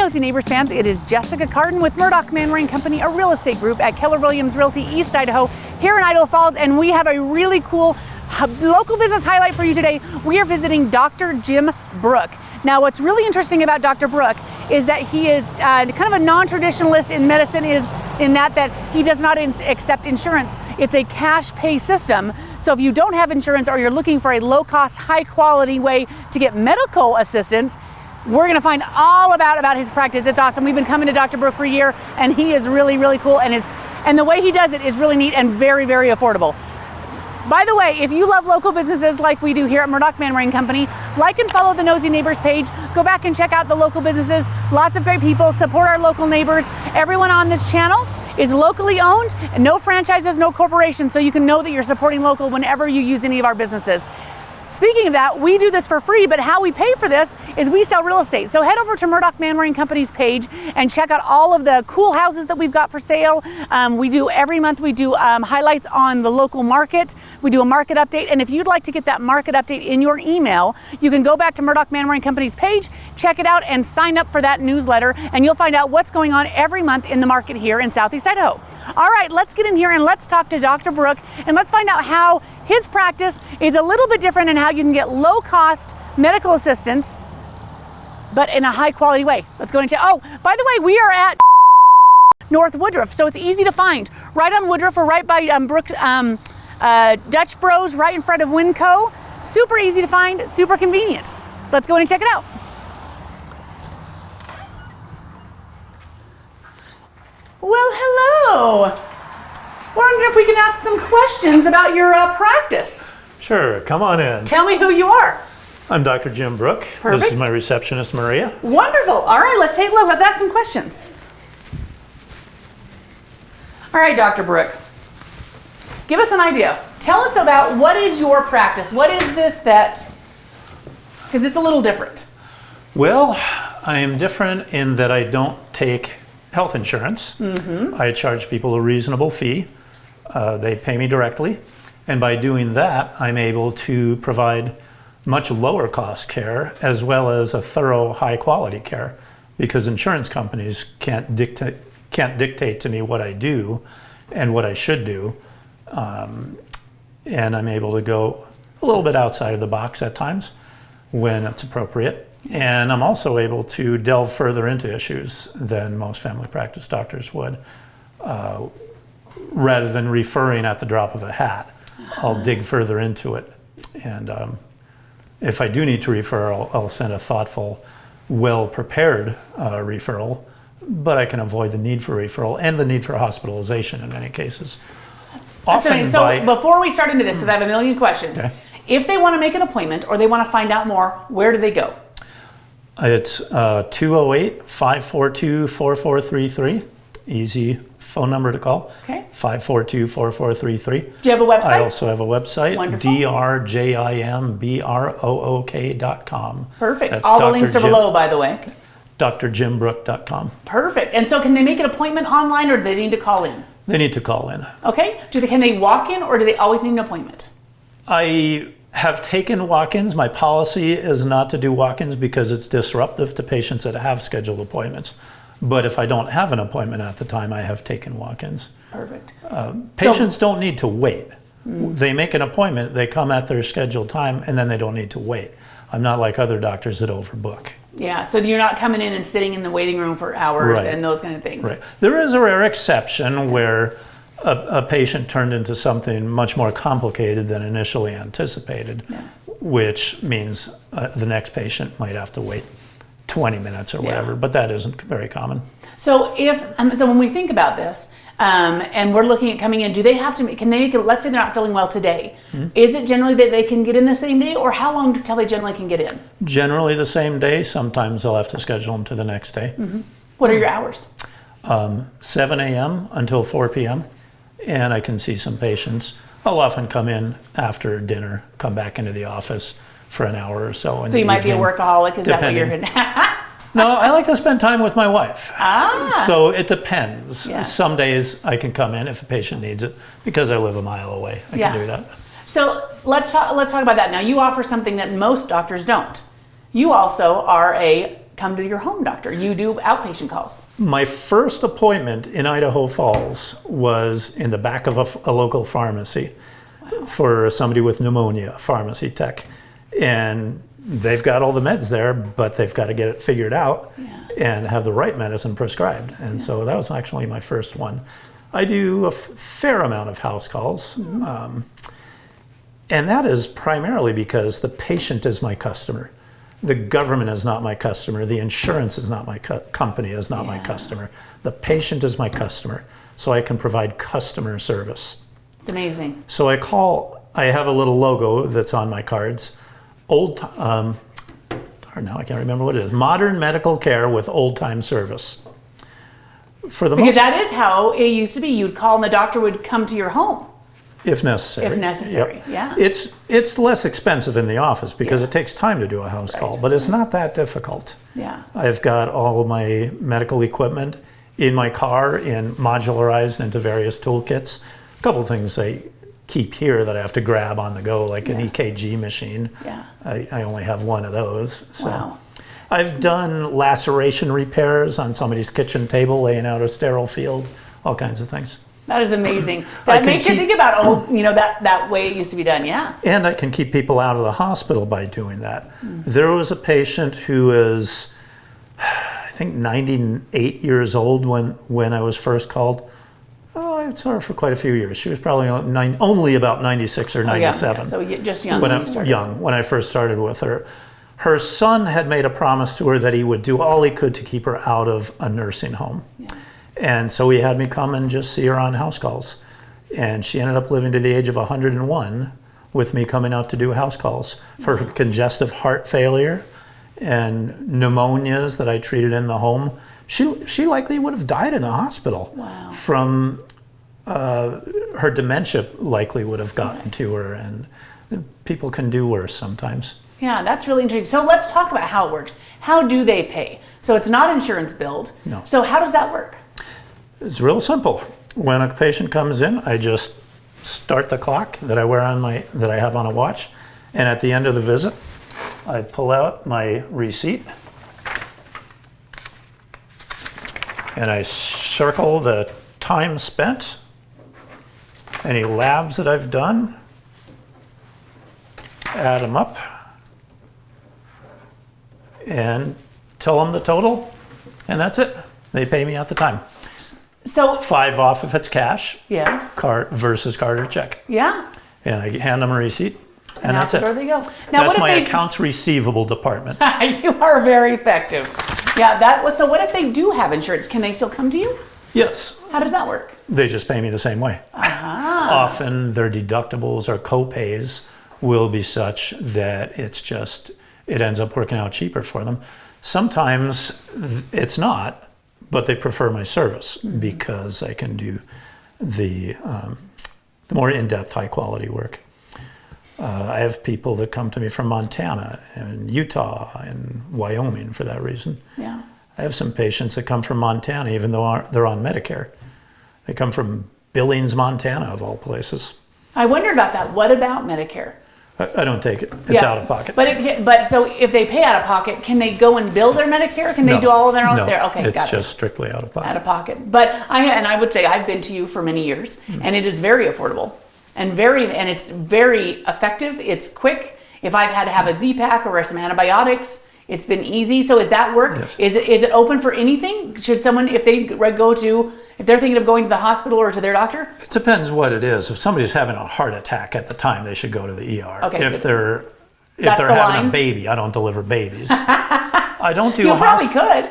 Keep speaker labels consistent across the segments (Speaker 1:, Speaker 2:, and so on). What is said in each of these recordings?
Speaker 1: Knowsy Neighbors fans, it is Jessica Cardon with Murdock Manwaring Company, a real estate group at Keller Williams Realty East Idaho, here in Idaho Falls, and we have a really cool local business highlight for you today. We are visiting Dr. Jim Brook. Now, what's really interesting about Dr. Brook is that he is kind of a non-traditionalist in medicine, is in that he does not accept insurance. It's a cash pay system. So if you don't have insurance or you're looking for a low-cost, high-quality way to get medical assistance, we're going to find all about his practice. It's awesome. We've been coming to Dr. Brook for a year, and he is really, really cool. And the way he does it is really neat and very, very affordable. By the way, if you love local businesses like we do here at Murdock Manwaring Company, like and follow the Knowsy Neighbors page. Go back and check out the local businesses. Lots of great people. Support our local neighbors. Everyone on this channel is locally owned, and no franchises, no corporations, so you can know that you're supporting local whenever you use any of our businesses. Speaking of that, we do this for free, but how we pay for this is we sell real estate. So head over to Murdock Manwaring Company's page and check out all of the cool houses that we've got for sale. Every month we do highlights on the local market. We do a market update, and if you'd like to get that market update in your email, you can go back to Murdock Manwaring Company's page, check it out, and sign up for that newsletter, and you'll find out what's going on every month in the market here in Southeast Idaho. All right, let's get in here and let's talk to Dr. Brook, and let's find out how his practice is a little bit different and how you can get low-cost medical assistance, but in a high-quality way. Let's go into, by the way, we are at North Woodruff, so it's easy to find. Right on Woodruff, or right by Brook, Dutch Bros, right in front of Winco. Super easy to find, super convenient. Let's go in and check it out. Well, hello. Wonder if we can ask some questions about your practice.
Speaker 2: Sure, come on in.
Speaker 1: Tell me who you are.
Speaker 2: I'm Dr. Jim Brook.
Speaker 1: Perfect.
Speaker 2: This is my receptionist, Maria.
Speaker 1: Wonderful. All right, let's take a look. Let's ask some questions. All right, Dr. Brook, give us an idea. Tell us about what is your practice. What is this because it's a little different.
Speaker 2: Well, I am different in that I don't take health insurance. Mm-hmm. I charge people a reasonable fee. They pay me directly. And by doing that, I'm able to provide much lower cost care as well as a thorough high quality care, because insurance companies can't dictate to me what I do and what I should do. And I'm able to go a little bit outside of the box at times when it's appropriate. And I'm also able to delve further into issues than most family practice doctors would. Rather than referring at the drop of a hat, I'll dig further into it. And if I do need to refer, I'll send a thoughtful, well-prepared referral, but I can avoid the need for referral and the need for hospitalization in many cases.
Speaker 1: That's amazing. So before we start into this, because I have a million questions,
Speaker 2: okay.
Speaker 1: If they want to make an appointment or they want to find out more, where do they go?
Speaker 2: It's 208-542-4433. Easy phone number to call.
Speaker 1: Okay.
Speaker 2: 542-4433.
Speaker 1: Do you have a website?
Speaker 2: I also have a website.
Speaker 1: Wonderful.
Speaker 2: drjimbrok.com.
Speaker 1: Perfect.
Speaker 2: That's
Speaker 1: All the links are below, by the way.
Speaker 2: drjimbrook.com.
Speaker 1: Perfect. And so can they make an appointment online, or do they need to call in?
Speaker 2: They need to call in.
Speaker 1: Okay. Can they walk in, or do they always need an appointment?
Speaker 2: I have taken walk-ins. My policy is not to do walk-ins because it's disruptive to patients that have scheduled appointments. But if I don't have an appointment at the time, I have taken walk-ins.
Speaker 1: Perfect.
Speaker 2: Patients don't need to wait. They make an appointment, they come at their scheduled time, and then they don't need to wait. I'm not like other doctors that overbook.
Speaker 1: Yeah, so you're not coming in and sitting in the waiting room for hours,
Speaker 2: right.
Speaker 1: And those kind of things.
Speaker 2: Right. There is a rare exception where a patient turned into something much more complicated than initially anticipated, yeah. Which means the next patient might have to wait 20 minutes or whatever, but that isn't very common.
Speaker 1: So so when we think about this, and we're looking at coming in, do they have to, can they make it, let's say they're not feeling well today, is it generally that they can get in the same day, or how long until they generally can get in?
Speaker 2: Generally the same day. Sometimes they'll have to schedule them to the next day.
Speaker 1: Mm-hmm. What are your hours?
Speaker 2: 7 a.m. until 4 p.m. And I can see some patients. I'll often come in after dinner, come back into the office for an hour or so.
Speaker 1: So you might be a workaholic, is that what you're hitting?
Speaker 2: No, I like to spend time with my wife. So it depends.
Speaker 1: Yes.
Speaker 2: Some days I can come in if a patient needs it, because I live a mile away. I can do that.
Speaker 1: So let's talk about that. Now, you offer something that most doctors don't. You also are a come to your home doctor. You do outpatient calls.
Speaker 2: My first appointment in Idaho Falls was in the back of a local pharmacy for somebody with pneumonia, pharmacy tech. And they've got all the meds there, but they've got to get it figured out and have the right medicine prescribed. And so that was actually my first one. I do a fair amount of house calls. And that is primarily because the patient is my customer. The government is not my customer. The insurance is not my company, is not my customer. The patient is my customer. So I can provide customer service.
Speaker 1: It's amazing.
Speaker 2: So I have a little logo that's on my cards. Now I can't remember what it is. Modern medical care with old time service.
Speaker 1: Because that is how it used to be. You'd call and the doctor would come to your home.
Speaker 2: If necessary.
Speaker 1: If necessary,
Speaker 2: yeah. It's less expensive in the office because it takes time to do a house call, but it's not that difficult.
Speaker 1: Yeah.
Speaker 2: I've got all of my medical equipment in my car and modularized into various toolkits. A couple of things I keep here that I have to grab on the go, like an EKG machine.
Speaker 1: Yeah.
Speaker 2: I only have one of those. So.
Speaker 1: Wow.
Speaker 2: I've done laceration repairs on somebody's kitchen table, laying out a sterile field, all kinds of things.
Speaker 1: That is amazing. That makes you think about old, that way it used to be done, yeah.
Speaker 2: And I can keep people out of the hospital by doing that. There was a patient who was, I think, 98 years old when I was first called. Oh, I saw her for quite a few years. She was probably only about 96 or 97.
Speaker 1: So just young
Speaker 2: when I first started with her. Her son had made a promise to her that he would do all he could to keep her out of a nursing home. Yeah. And so he had me come and just see her on house calls. And she ended up living to the age of 101 with me coming out to do house calls for her congestive heart failure and pneumonias that I treated in the home. She likely would have died in the hospital from her dementia likely would have gotten to her, and people can do worse sometimes.
Speaker 1: Yeah, that's really intriguing. So let's talk about how it works. How do they pay? So it's not insurance billed.
Speaker 2: No.
Speaker 1: So how does that work?
Speaker 2: It's real simple. When a patient comes in, I just start the clock that I have on a watch, and at the end of the visit, I pull out my receipt and I circle the time spent, any labs that I've done, add them up, and tell them the total, and that's it. They pay me at the time.
Speaker 1: So
Speaker 2: 5 off if it's cash.
Speaker 1: Yes.
Speaker 2: Card versus card or check.
Speaker 1: Yeah.
Speaker 2: And I hand them a receipt, and that's it.
Speaker 1: There they go.
Speaker 2: Now, that's my accounts receivable department.
Speaker 1: You are very effective. Yeah. So what if they do have insurance? Can they still come to you?
Speaker 2: Yes.
Speaker 1: How does that work?
Speaker 2: They just pay me the same way. Often their deductibles or co-pays will be such that it ends up working out cheaper for them. Sometimes it's not, but they prefer my service because I can do the more in-depth, high-quality work. I have people that come to me from Montana and Utah and Wyoming for that reason.
Speaker 1: Yeah.
Speaker 2: I have some patients that come from Montana, even though they're on Medicare. They come from Billings, Montana, of all places.
Speaker 1: I wonder about that. What about Medicare?
Speaker 2: I don't take it. It's out of pocket.
Speaker 1: But so if they pay out of pocket, can they go and bill their Medicare? Can they do all of their own?
Speaker 2: No,
Speaker 1: Okay,
Speaker 2: it's
Speaker 1: got it.
Speaker 2: just strictly out of pocket.
Speaker 1: Out of pocket. But I would say I've been to you for many years, and it is very affordable and it's very effective. It's quick. If I've had to have a Z-Pack or some antibiotics, it's been easy. So does that work?
Speaker 2: Yes.
Speaker 1: Is it open for anything? Should someone, if they're thinking of going to the hospital or to their doctor?
Speaker 2: It depends what it is. If somebody's having a heart attack at the time, they should go to the ER.
Speaker 1: Okay,
Speaker 2: if they're having a baby, I don't deliver babies. I don't do.
Speaker 1: You probably could.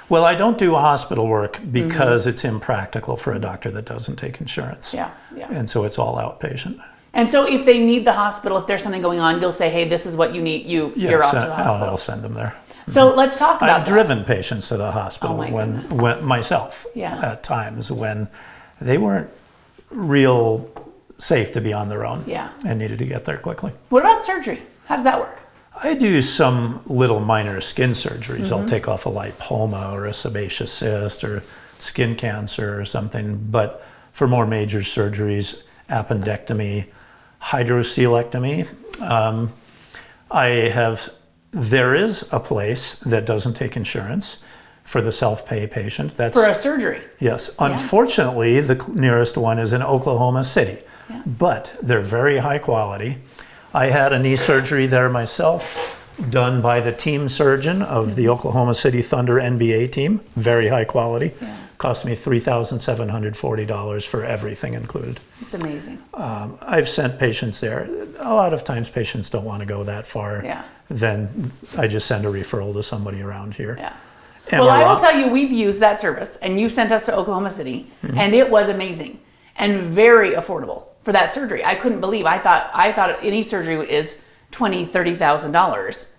Speaker 2: Well, I don't do hospital work because it's impractical for a doctor that doesn't take insurance.
Speaker 1: Yeah.
Speaker 2: And so it's all outpatient.
Speaker 1: And so if they need the hospital, if there's something going on, you'll say, hey, this is what you need. You're off to the hospital.
Speaker 2: I'll send them there.
Speaker 1: So let's talk about that.
Speaker 2: I've driven patients to the hospital when myself at times when they weren't real safe to be on their own and needed to get there quickly.
Speaker 1: What about surgery? How does that work?
Speaker 2: I do some little minor skin surgeries. I'll take off a lipoma or a sebaceous cyst or skin cancer or something. But for more major surgeries, appendectomy, hydrocoelectomy, I have There is a place that doesn't take insurance for the self-pay patient. That's
Speaker 1: for a surgery.
Speaker 2: Yes. Unfortunately, the nearest one is in Oklahoma City, but they're very high quality. I had a knee surgery there myself, done by the team surgeon of the Oklahoma City Thunder NBA team. Very high quality. Cost me $3,740 for everything included.
Speaker 1: It's amazing.
Speaker 2: I've sent patients there. A lot of times patients don't want to go that far. Then I just send a referral to somebody around here.
Speaker 1: Well, I will tell you, we've used that service, and you sent us to Oklahoma City, and it was amazing and very affordable for that surgery. I couldn't believe. I thought any surgery is $20,000, $30,000.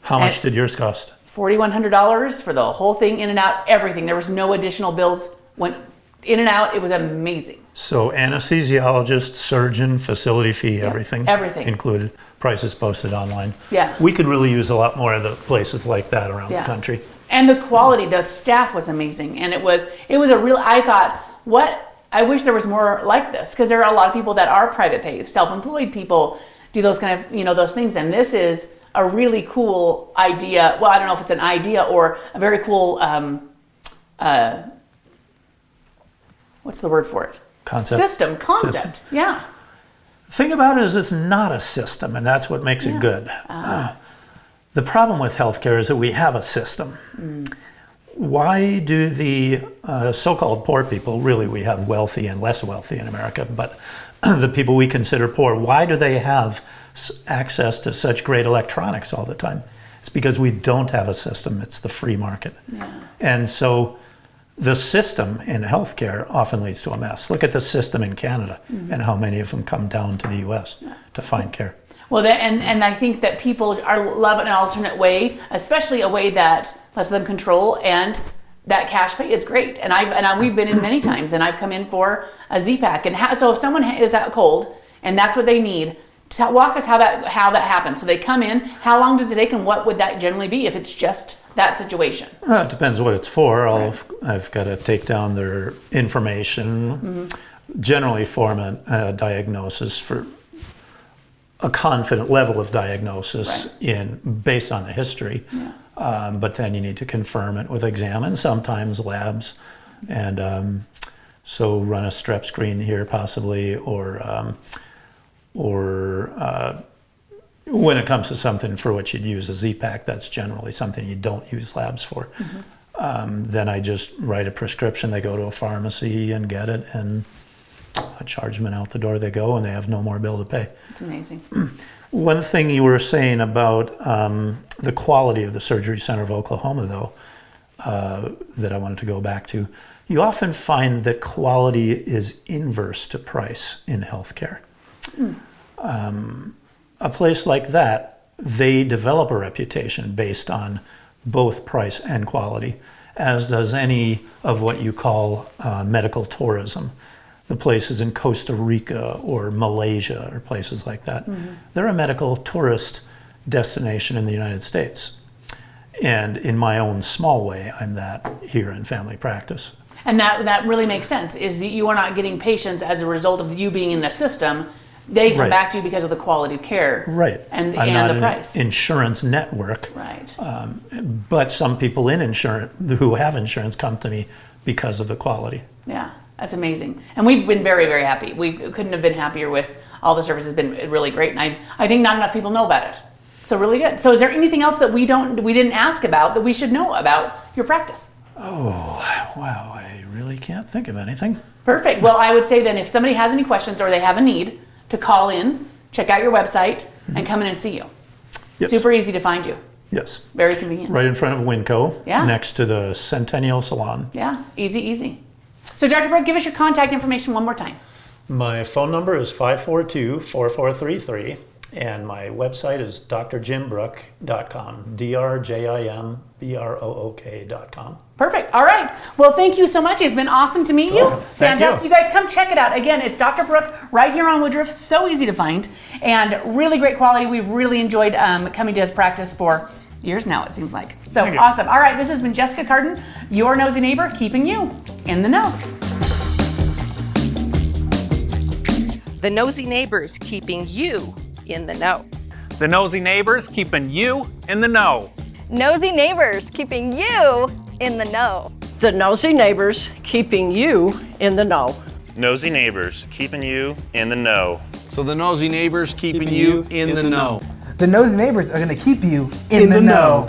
Speaker 2: How much did yours cost?
Speaker 1: $4,100 for the whole thing, in and out, everything. There was no additional bills. Went in and out. It was amazing.
Speaker 2: So anesthesiologist, surgeon, facility fee, everything included. Prices posted online. We could really use a lot more of the places like that around the country.
Speaker 1: And the quality, the staff was amazing, and it was a real. I thought, I wish there was more like this, because there are a lot of people that are private pay, self-employed people do those kind of those things, and this is a really cool idea. Well, I don't know if it's an idea or a very cool. What's the word for it? Concept. Yeah.
Speaker 2: The thing about it is it's not a system, and that's what makes it good. The problem with healthcare is that we have a system. Why do the so-called poor people, really we have wealthy and less wealthy in America, but the people we consider poor, why do they have access to such great electronics all the time? It's because we don't have a system. It's the free market. And so the system in healthcare often leads to a mess. Look at the system in Canada and how many of them come down to the U.S. to find care.
Speaker 1: Well, and I think that people love an alternate way, especially a way that lets them control, and that cash pay is great. And we've been in many times, and I've come in for a Z-Pack. And so if someone is out cold and that's what they need, walk us how that happens. So they come in. How long does it take, and what would that generally be if it's just that situation?
Speaker 2: Well, it depends what it's for. I've got to take down their information, generally form a diagnosis for a confident level of diagnosis based on the history, but then you need to confirm it with exam and sometimes labs, and so run a strep screen here possibly, or when it comes to something for which you'd use a Z-Pack, that's generally something you don't use labs for. Then I just write a prescription. They go to a pharmacy and get it, and I charge them, and out the door they go, and they have no more bill to pay.
Speaker 1: It's amazing.
Speaker 2: One thing you were saying about the quality of the Surgery Center of Oklahoma, though, that I wanted to go back to, you often find that quality is inverse to price in healthcare. A place like that, they develop a reputation based on both price and quality, as does any of what you call medical tourism. The places in Costa Rica or Malaysia or places like that. They're a medical tourist destination in the United States. And in my own small way, I'm that here in family practice.
Speaker 1: And that really makes sense, is that you are not getting patients as a result of you being in the system. They come back to you because of the quality of care. And the price.
Speaker 2: Insurance network. But some people who have insurance come to me because of the quality.
Speaker 1: That's amazing. And we've been very, very happy. We couldn't have been happier with all the services. It's been really great. And I think not enough people know about it. So really good. So is there anything else that we didn't ask about that we should know about your practice?
Speaker 2: Oh, wow. I really can't think of anything.
Speaker 1: Perfect. Well, I would say then if somebody has any questions or they have a need, to call in, check out your website, and come in and see you. Super easy to find you. Very convenient.
Speaker 2: Right in front of Winco, next to the Centennial Salon.
Speaker 1: Easy. So Dr. Brook, give us your contact information one more time.
Speaker 2: My phone number is 542-4433, and my website is drjimbrook.com, drjimbrook.com.
Speaker 1: Perfect. All right. Well, thank you so much. It's been awesome to meet you. Fantastic. You guys come check it out. Again, it's Dr. Brook right here on Woodruff. So easy to find and really great quality. We've really enjoyed coming to his practice for years now, it seems like. So awesome. All right. This has been Jessica Cardon, your nosy neighbor, keeping you in the know.
Speaker 3: The Nosy Neighbors, keeping you in the know. The nosy neighbors keeping you in the know.
Speaker 4: Nosy neighbors keeping you in the know.
Speaker 5: The nosy neighbors keeping you in the know.
Speaker 6: Nosy neighbors keeping you in the know.
Speaker 7: So the nosy neighbors keeping you in the know.
Speaker 8: The nosy neighbors are going to keep you in the know.